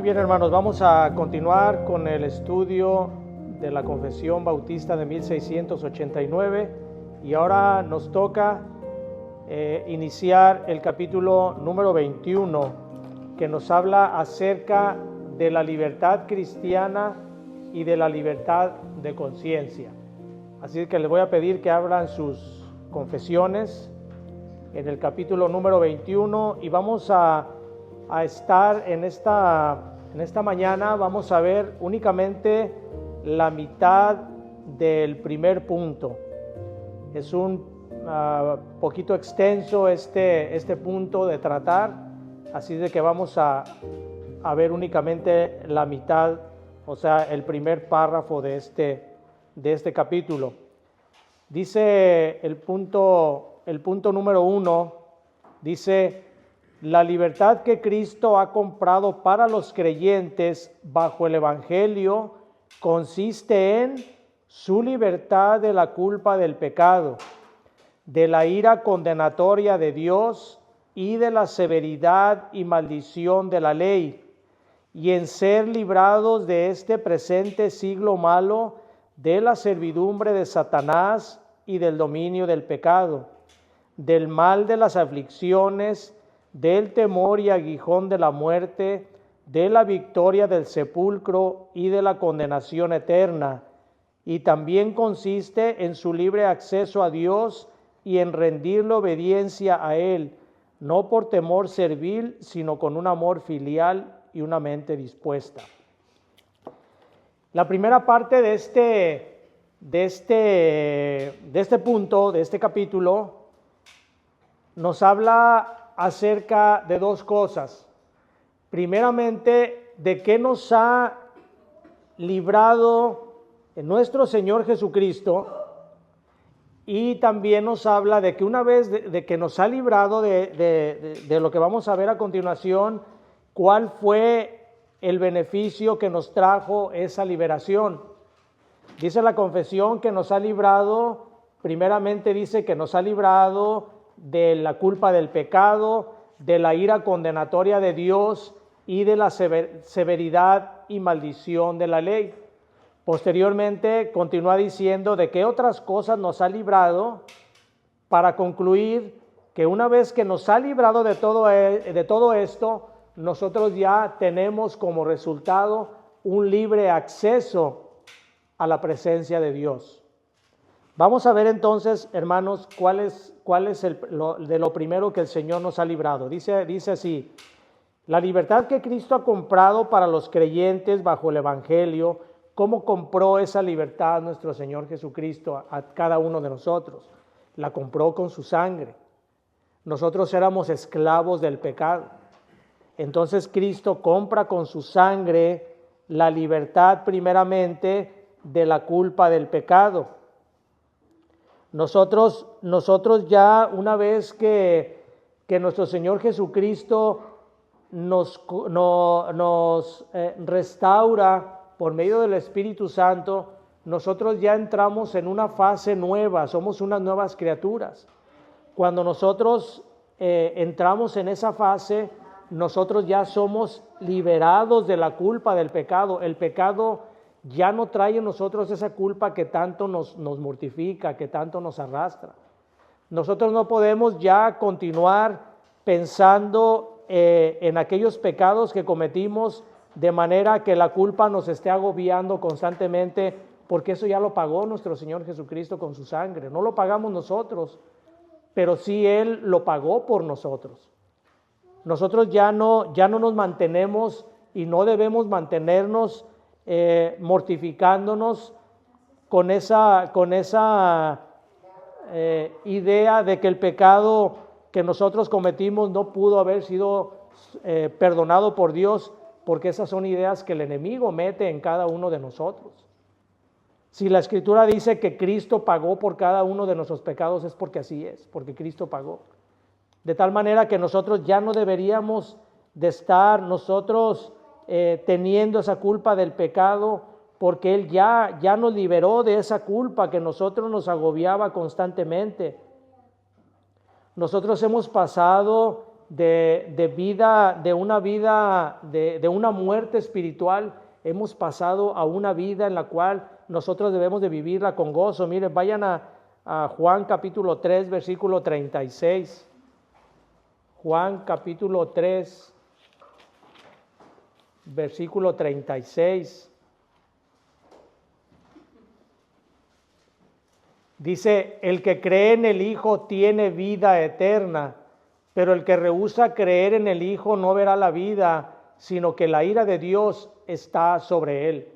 bien, hermanos, vamos a continuar con el estudio de la Confesión Bautista de 1689 y ahora nos toca iniciar el capítulo número 21, que nos habla acerca de la libertad cristiana y de la libertad de conciencia. Así que les voy a pedir que abran sus confesiones en el capítulo número 21 y vamos a estar en esta mañana, vamos a ver únicamente la mitad del primer punto. Es un poquito extenso este punto de tratar, así de que vamos a ver únicamente la mitad, o sea, el primer párrafo de este capítulo. Dice el punto número 1, dice: la libertad que Cristo ha comprado para los creyentes bajo el Evangelio consiste en su libertad de la culpa del pecado, de la ira condenatoria de Dios y de la severidad y maldición de la ley, y en ser librados de este presente siglo malo, de la servidumbre de Satanás y del dominio del pecado, del mal de las aflicciones, del temor y aguijón de la muerte, de la victoria del sepulcro y de la condenación eterna, y también consiste en su libre acceso a Dios y en rendirle obediencia a Él, no por temor servil, sino con un amor filial y una mente dispuesta. La primera parte de este punto, de este capítulo, nos habla acerca de dos cosas. Primeramente, de qué nos ha librado nuestro Señor Jesucristo, y también nos habla de que una vez de que nos ha librado de lo que vamos a ver a continuación, cuál fue el beneficio que nos trajo esa liberación. Dice la confesión que nos ha librado, primeramente dice que nos ha librado de la culpa del pecado, de la ira condenatoria de Dios y de la severidad y maldición de la ley. Posteriormente continúa diciendo de qué otras cosas nos ha librado, para concluir que una vez que nos ha librado de todo esto, nosotros ya tenemos como resultado un libre acceso a la presencia de Dios. Vamos a ver entonces, hermanos, cuál es lo primero que el Señor nos ha librado. Dice así: la libertad que Cristo ha comprado para los creyentes bajo el Evangelio. ¿Cómo compró esa libertad nuestro Señor Jesucristo a cada uno de nosotros? La compró con su sangre. Nosotros éramos esclavos del pecado. Entonces Cristo compra con su sangre la libertad primeramente de la culpa del pecado. Nosotros ya una vez que nuestro Señor Jesucristo nos restaura por medio del Espíritu Santo, nosotros ya entramos en una fase nueva, somos unas nuevas criaturas. Cuando nosotros entramos en esa fase, nosotros ya somos liberados de la culpa del pecado. El pecado ya no trae en nosotros esa culpa que tanto nos mortifica, que tanto nos arrastra. Nosotros no podemos ya continuar pensando en aquellos pecados que cometimos, de manera que la culpa nos esté agobiando constantemente, porque eso ya lo pagó nuestro Señor Jesucristo con su sangre. No lo pagamos nosotros, pero sí Él lo pagó por nosotros. Nosotros ya no nos mantenemos y no debemos mantenernos mortificándonos con esa idea de que el pecado que nosotros cometimos no pudo haber sido perdonado por Dios, porque esas son ideas que el enemigo mete en cada uno de nosotros. Si la Escritura dice que Cristo pagó por cada uno de nuestros pecados, es porque así es, porque Cristo pagó. De tal manera que nosotros ya no deberíamos de estar nosotros teniendo esa culpa del pecado, porque Él ya nos liberó de esa culpa que nosotros nos agobiaba constantemente. Nosotros hemos pasado de vida, de una muerte espiritual, hemos pasado a una vida en la cual nosotros debemos de vivirla con gozo. Miren, vayan a Juan capítulo 3, versículo 36. Juan capítulo 3, versículo 36. Dice, el que cree en el Hijo tiene vida eterna, pero el que rehúsa creer en el Hijo no verá la vida, sino que la ira de Dios está sobre él.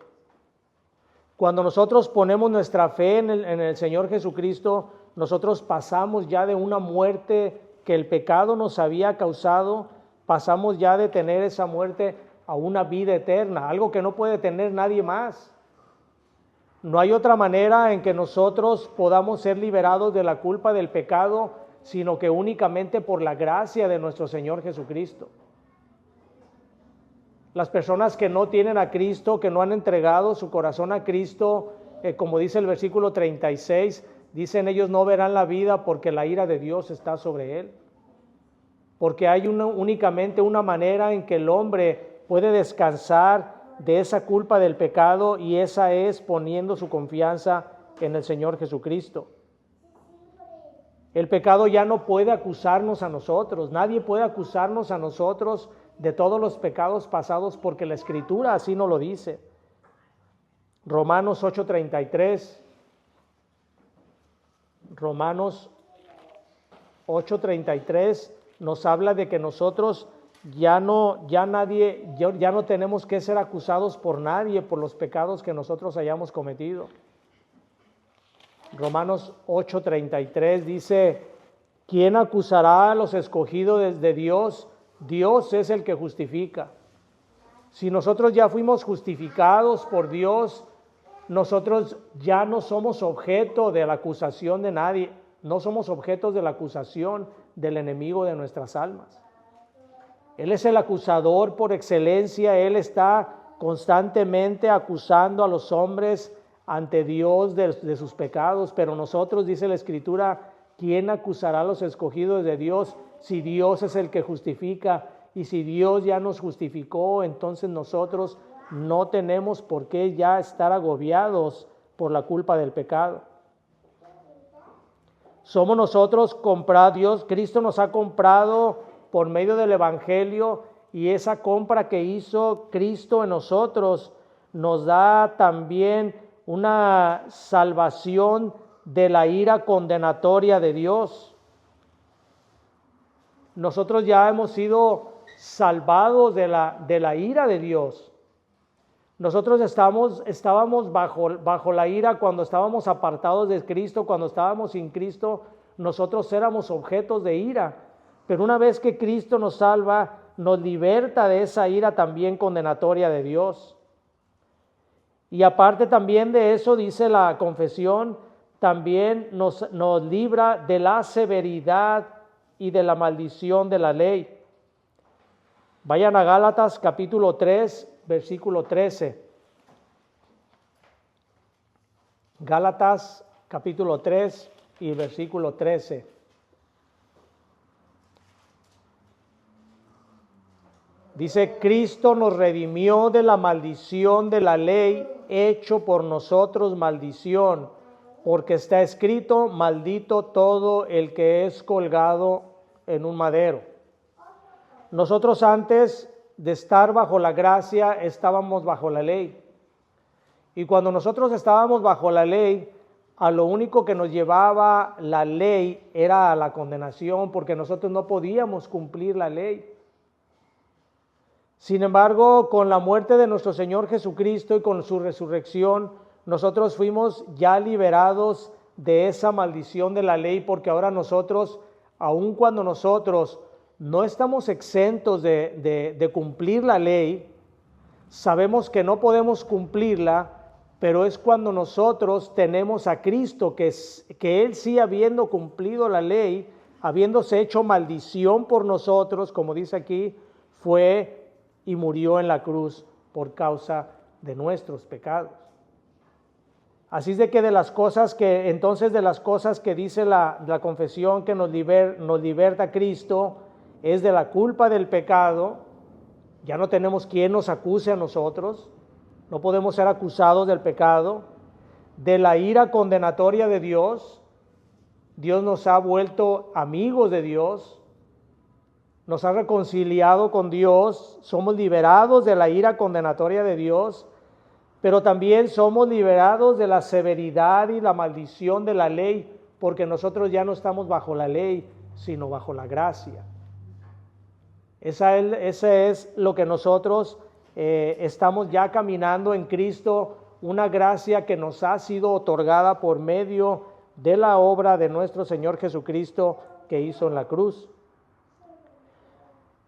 Cuando nosotros ponemos nuestra fe en el Señor Jesucristo, nosotros pasamos ya de una muerte que el pecado nos había causado, pasamos ya de tener esa muerte a una vida eterna, algo que no puede tener nadie más. No hay otra manera en que nosotros podamos ser liberados de la culpa del pecado, sino que únicamente por la gracia de nuestro Señor Jesucristo. Las personas que no tienen a Cristo, que no han entregado su corazón a Cristo, como dice el versículo 36, dicen ellos no verán la vida porque la ira de Dios está sobre él. Porque hay únicamente una manera en que el hombre puede descansar de esa culpa del pecado, y esa es poniendo su confianza en el Señor Jesucristo. El pecado ya no puede acusarnos a nosotros, nadie puede acusarnos a nosotros de todos los pecados pasados, porque la Escritura así nos lo dice. Romanos 8:33. Romanos 8:33 nos habla de que nosotros ya no tenemos que ser acusados por nadie por los pecados que nosotros hayamos cometido. Romanos 8:33 dice, ¿quién acusará a los escogidos de Dios? Dios es el que justifica. Si nosotros ya fuimos justificados por Dios, nosotros ya no somos objeto de la acusación de nadie, no somos objetos de la acusación del enemigo de nuestras almas. Él es el acusador por excelencia, Él está constantemente acusando a los hombres ante Dios de sus pecados, pero nosotros, dice la Escritura, ¿quién acusará a los escogidos de Dios? Si Dios es el que justifica, y si Dios ya nos justificó, entonces nosotros no tenemos por qué ya estar agobiados por la culpa del pecado. Somos nosotros comprados, Cristo nos ha comprado por medio del Evangelio, y esa compra que hizo Cristo en nosotros nos da también una salvación de la ira condenatoria de Dios. Nosotros ya hemos sido salvados de la ira de Dios. Nosotros estábamos bajo la ira cuando estábamos apartados de Cristo, cuando estábamos sin Cristo, nosotros éramos objetos de ira. Pero una vez que Cristo nos salva, nos liberta de esa ira también condenatoria de Dios. Y aparte también de eso, dice la confesión, también nos libra de la severidad y de la maldición de la ley. Vayan a Gálatas capítulo 3, versículo 13. Gálatas capítulo 3 y versículo 13. Dice, Cristo nos redimió de la maldición de la ley, hecho por nosotros maldición, porque está escrito, maldito todo el que es colgado en un madero. Nosotros antes de estar bajo la gracia, estábamos bajo la ley. Y cuando nosotros estábamos bajo la ley, a lo único que nos llevaba la ley era a la condenación, porque nosotros no podíamos cumplir la ley. Sin embargo, con la muerte de nuestro Señor Jesucristo y con su resurrección, nosotros fuimos ya liberados de esa maldición de la ley, porque ahora nosotros, aun cuando nosotros no estamos exentos de cumplir la ley, sabemos que no podemos cumplirla, pero es cuando nosotros tenemos a Cristo, que Él sí, habiendo cumplido la ley, habiéndose hecho maldición por nosotros, como dice aquí, fue y murió en la cruz por causa de nuestros pecados. Así es de que de las cosas que dice la confesión que nos liberta Cristo, es de la culpa del pecado. Ya no tenemos quien nos acuse a nosotros, no podemos ser acusados del pecado, de la ira condenatoria de Dios. Dios nos ha vuelto amigos de Dios, nos ha reconciliado con Dios, somos liberados de la ira condenatoria de Dios, pero también somos liberados de la severidad y la maldición de la ley, porque nosotros ya no estamos bajo la ley, sino bajo la gracia. Ese es lo que nosotros estamos ya caminando en Cristo, una gracia que nos ha sido otorgada por medio de la obra de nuestro Señor Jesucristo que hizo en la cruz.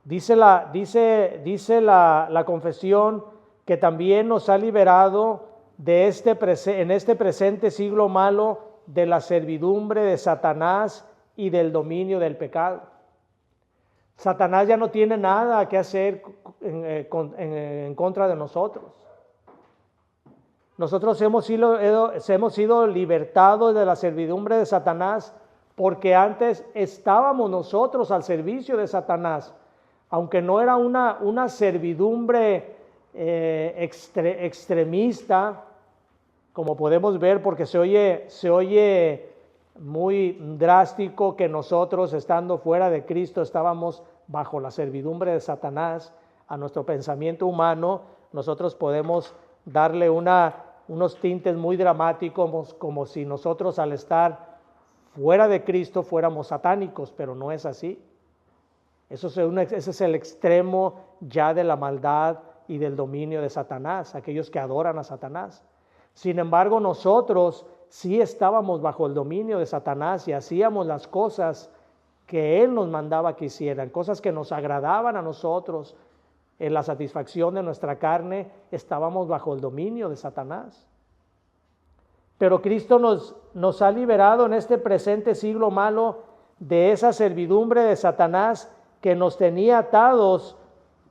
Dice la confesión que también nos ha liberado de en este presente siglo malo de la servidumbre de Satanás y del dominio del pecado. Satanás ya no tiene nada que hacer en contra de nosotros. Nosotros hemos sido libertados de la servidumbre de Satanás porque antes estábamos nosotros al servicio de Satanás, aunque no era una servidumbre extremista, como podemos ver, porque se oye muy drástico que nosotros, estando fuera de Cristo, estábamos bajo la servidumbre de Satanás. A nuestro pensamiento humano nosotros podemos darle unos tintes muy dramáticos, como si nosotros, al estar fuera de Cristo, fuéramos satánicos, pero no es así. Ese es el extremo ya de la maldad y del dominio de Satanás, aquellos que adoran a Satanás. Sin embargo, nosotros sí estábamos bajo el dominio de Satanás y hacíamos las cosas que él nos mandaba que hicieran, cosas que nos agradaban a nosotros. En la satisfacción de nuestra carne estábamos bajo el dominio de Satanás. Pero Cristo nos ha liberado en este presente siglo malo de esa servidumbre de Satanás que nos tenía atados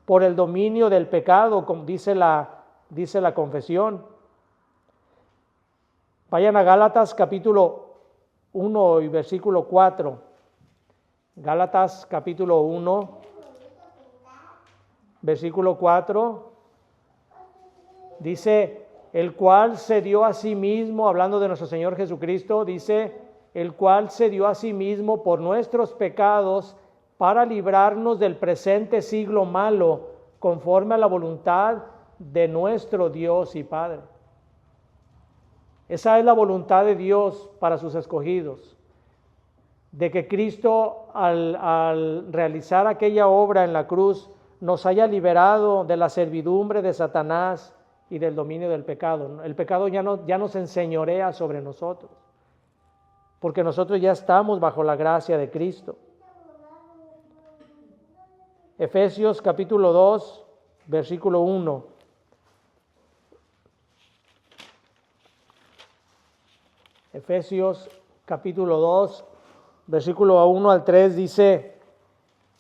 por el dominio del pecado, como dice la confesión. Vayan a Gálatas capítulo 1 y versículo 4. Gálatas capítulo 1, versículo 4. Dice, el cual se dio a sí mismo, hablando de nuestro Señor Jesucristo, dice, el cual se dio a sí mismo por nuestros pecados para librarnos del presente siglo malo, conforme a la voluntad de nuestro Dios y Padre. Esa es la voluntad de Dios para sus escogidos, de que Cristo al realizar aquella obra en la cruz nos haya liberado de la servidumbre de Satanás y del dominio del pecado. El pecado ya no se enseñorea sobre nosotros, porque nosotros ya estamos bajo la gracia de Cristo. Efesios capítulo 2, versículo 1. Efesios capítulo 2, versículo 1 al 3 dice,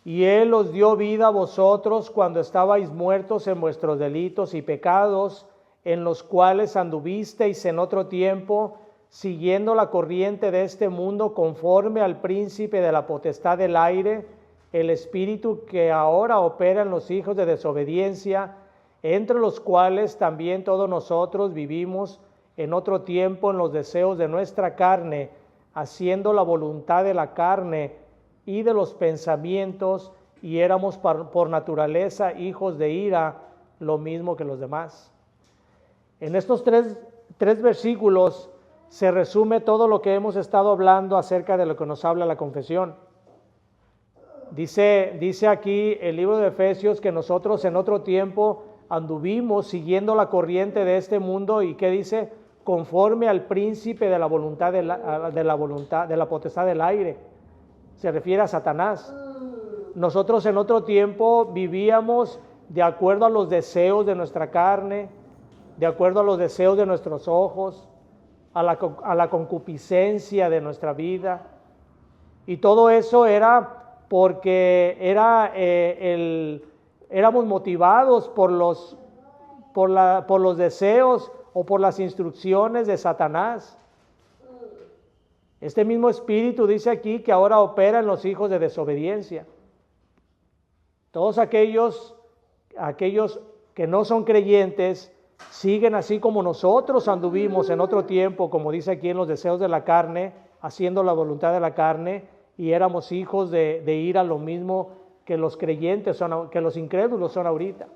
y Él os dio vida a vosotros cuando estabais muertos en vuestros delitos y pecados, en los cuales anduvisteis en otro tiempo, siguiendo la corriente de este mundo, conforme al príncipe de la potestad del aire, el espíritu que ahora opera en los hijos de desobediencia, entre los cuales también todos nosotros vivimos en otro tiempo en los deseos de nuestra carne, haciendo la voluntad de la carne y de los pensamientos, y éramos por naturaleza hijos de ira, lo mismo que los demás. En estos tres versículos se resume todo lo que hemos estado hablando acerca de lo que nos habla la confesión. Dice aquí el libro de Efesios que nosotros en otro tiempo anduvimos siguiendo la corriente de este mundo, y ¿qué dice? Conforme al príncipe de la voluntad de la potestad del aire. Se refiere a Satanás. Nosotros en otro tiempo vivíamos de acuerdo a los deseos de nuestra carne, de acuerdo a los deseos de nuestros ojos, a la concupiscencia de nuestra vida. Y todo eso era porque éramos motivados por los deseos o por las instrucciones de Satanás. Este mismo espíritu dice aquí que ahora opera en los hijos de desobediencia. Todos aquellos que no son creyentes siguen así como nosotros anduvimos en otro tiempo, como dice aquí, en los deseos de la carne, haciendo la voluntad de la carne, y éramos hijos de ir a lo mismo que los creyentes son, que los incrédulos son ahorita.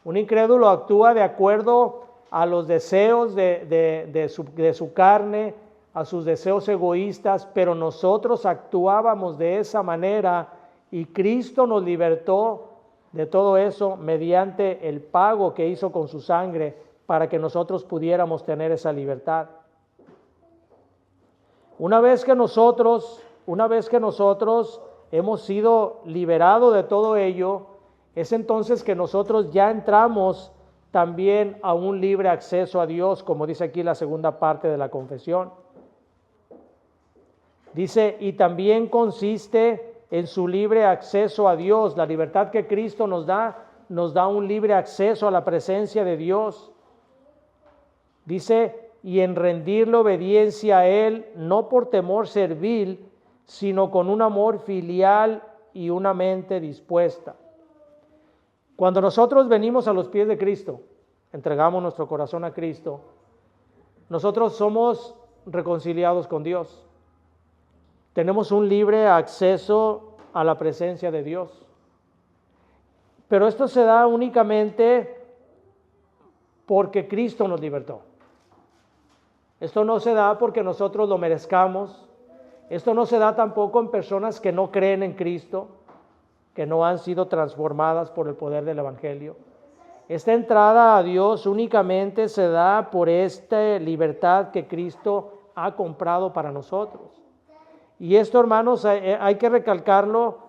Un incrédulo actúa de acuerdo a los deseos de su carne, a sus deseos egoístas, pero nosotros actuábamos de esa manera y Cristo nos libertó de todo eso mediante el pago que hizo con su sangre para que nosotros pudiéramos tener esa libertad. Una vez que nosotros hemos sido liberados de todo ello, es entonces que nosotros ya entramos también a un libre acceso a Dios, como dice aquí la segunda parte de la confesión. Dice, y también consiste en su libre acceso a Dios. La libertad que Cristo nos da un libre acceso a la presencia de Dios. Dice, y en rendirle obediencia a Él, no por temor servil, sino con un amor filial y una mente dispuesta. Cuando nosotros venimos a los pies de Cristo, entregamos nuestro corazón a Cristo, nosotros somos reconciliados con Dios. Tenemos un libre acceso a la presencia de Dios. Pero esto se da únicamente porque Cristo nos libertó. Esto no se da porque nosotros lo merezcamos. Esto no se da tampoco en personas que no creen en Cristo, que no han sido transformadas por el poder del Evangelio. Esta entrada a Dios únicamente se da por esta libertad que Cristo ha comprado para nosotros. Y esto, hermanos, hay que recalcarlo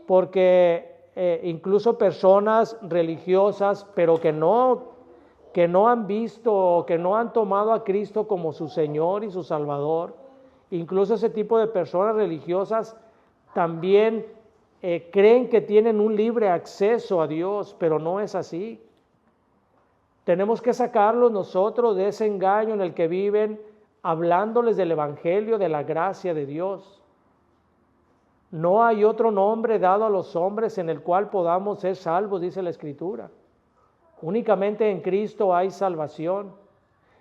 porque incluso personas religiosas, pero que no han visto o que no han tomado a Cristo como su Señor y su Salvador, incluso ese tipo de personas religiosas también creen que tienen un libre acceso a Dios, pero no es así. Tenemos que sacarlos nosotros de ese engaño en el que viven, hablándoles del Evangelio, de la gracia de Dios. No hay otro nombre dado a los hombres en el cual podamos ser salvos, dice la Escritura. Únicamente en Cristo hay salvación.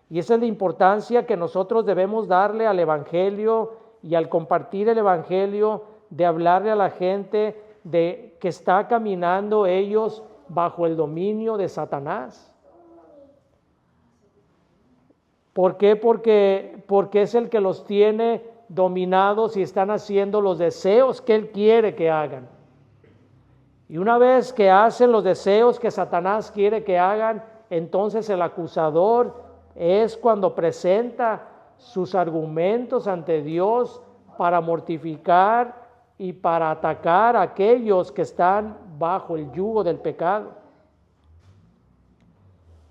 Y esa es la importancia que nosotros debemos darle al Evangelio y al compartir el Evangelio, de hablarle a la gente de que está caminando ellos bajo el dominio de Satanás. ¿Por qué? Porque es el que los tiene dominados y están haciendo los deseos que él quiere que hagan. Y una vez que hacen los deseos que Satanás quiere que hagan, entonces el acusador es cuando presenta sus argumentos ante Dios para mortificar y para atacar a aquellos que están bajo el yugo del pecado.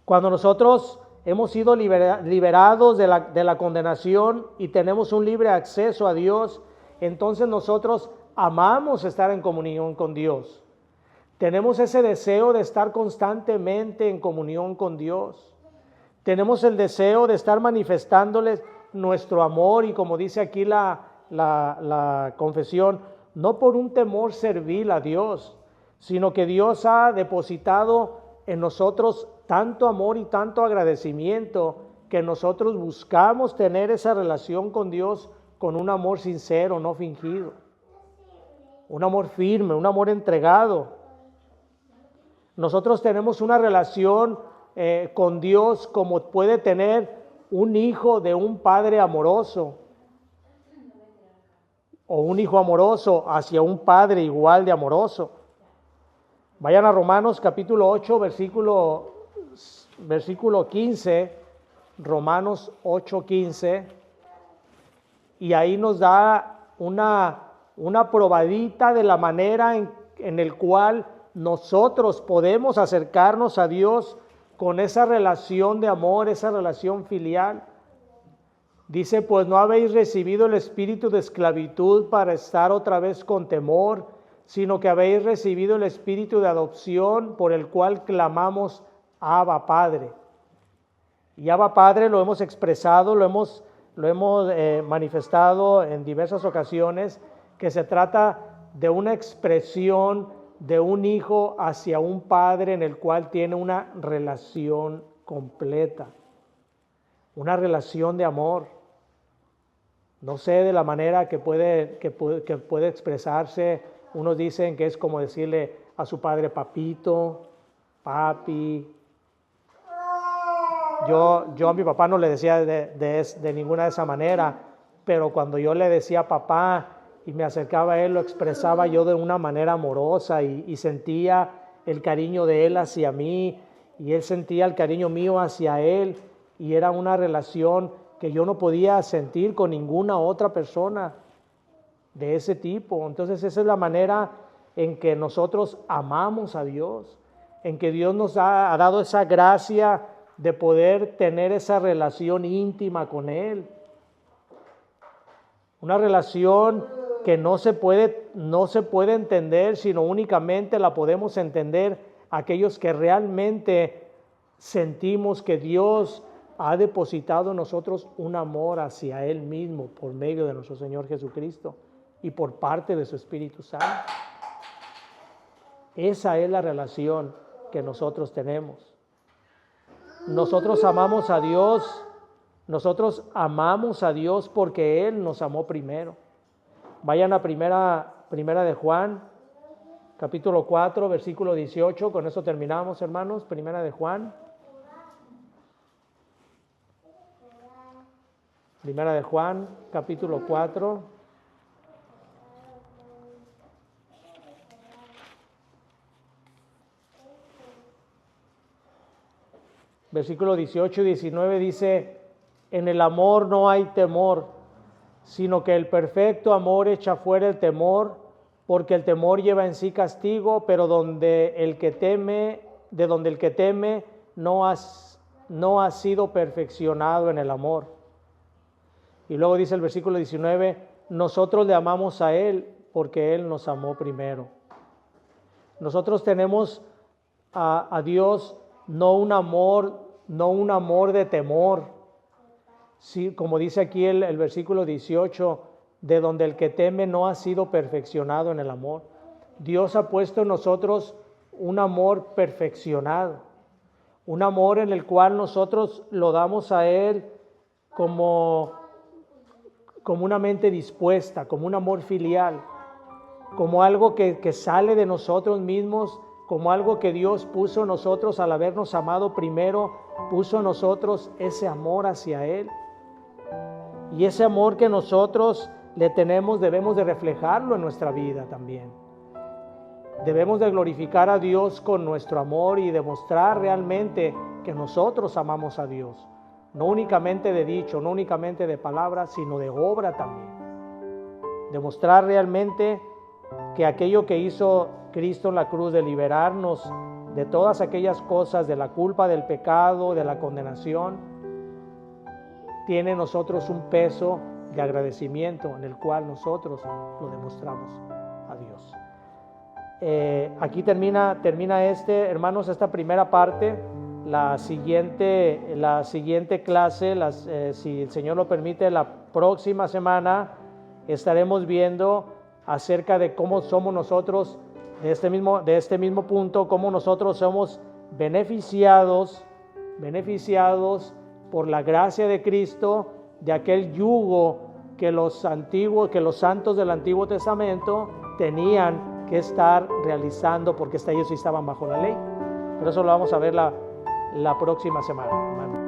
Cuando nosotros hemos sido liberados de la condenación y tenemos un libre acceso a Dios, entonces nosotros amamos estar en comunión con Dios. Tenemos ese deseo de estar constantemente en comunión con Dios. Tenemos el deseo de estar manifestándoles nuestro amor, y como dice aquí la confesión, no por un temor servil a Dios, sino que Dios ha depositado en nosotros tanto amor y tanto agradecimiento que nosotros buscamos tener esa relación con Dios con un amor sincero, no fingido. Un amor firme, un amor entregado. Nosotros tenemos una relación con Dios como puede tener un hijo de un padre amoroso, o un hijo amoroso hacia un padre igual de amoroso. Vayan a Romanos capítulo 8, versículo 15, Romanos 8, 15, y ahí nos da una probadita de la manera en el cual nosotros podemos acercarnos a Dios con esa relación de amor, esa relación filial. Dice, pues no habéis recibido el espíritu de esclavitud para estar otra vez con temor, sino que habéis recibido el espíritu de adopción por el cual clamamos, Abba Padre. Y Abba Padre lo hemos expresado, lo hemos manifestado en diversas ocasiones, que se trata de una expresión de un hijo hacia un padre en el cual tiene una relación completa, una relación de amor. No sé de la manera que puede expresarse. Unos dicen que es como decirle a su padre papito, papi. Yo a mi papá no le decía de ninguna de esa manera, pero cuando yo le decía papá y me acercaba a él, lo expresaba yo de una manera amorosa y sentía el cariño de él hacia mí y él sentía el cariño mío hacia él, y era una relación que yo no podía sentir con ninguna otra persona de ese tipo. Entonces esa es la manera en que nosotros amamos a Dios, en que Dios nos ha dado esa gracia de poder tener esa relación íntima con Él. Una relación que no se puede entender, sino únicamente la podemos entender aquellos que realmente sentimos que Dios ha depositado en nosotros un amor hacia Él mismo por medio de nuestro Señor Jesucristo y por parte de su Espíritu Santo. Esa es la relación que nosotros tenemos. Nosotros amamos a Dios porque Él nos amó primero. Vayan a primera de Juan, capítulo 4, versículo 18. Con eso terminamos, hermanos. Primera de Juan. Primera de Juan, capítulo 4. Versículo 18 y 19 dice: en el amor no hay temor, sino que el perfecto amor echa fuera el temor, porque el temor lleva en sí castigo, pero de donde el que teme no ha sido perfeccionado en el amor. Y luego dice el versículo 19: nosotros le amamos a Él porque Él nos amó primero. Nosotros tenemos a Dios no un amor de temor. Sí, como dice aquí el versículo 18, de donde el que teme no ha sido perfeccionado en el amor. Dios ha puesto en nosotros un amor perfeccionado, un amor en el cual nosotros lo damos a Él como una mente dispuesta, como un amor filial, como algo que sale de nosotros mismos, como algo que Dios puso en nosotros al habernos amado primero, puso en nosotros ese amor hacia Él. Y ese amor que nosotros le tenemos debemos de reflejarlo en nuestra vida también. Debemos de glorificar a Dios con nuestro amor y demostrar realmente que nosotros amamos a Dios. No únicamente de dicho, no únicamente de palabras, sino de obra también. Demostrar realmente que aquello que hizo Cristo en la cruz de liberarnos de todas aquellas cosas, de la culpa, del pecado, de la condenación, tiene en nosotros un peso de agradecimiento en el cual nosotros lo demostramos a Dios. Aquí termina hermanos, esta primera parte. La siguiente clase, si el Señor lo permite, la próxima semana estaremos viendo acerca de cómo somos nosotros, de este mismo punto, cómo nosotros somos beneficiados por la gracia de Cristo, de aquel yugo que los santos del Antiguo Testamento tenían que estar realizando, porque ellos sí estaban bajo la ley. Pero eso lo vamos a ver la próxima semana, hermano.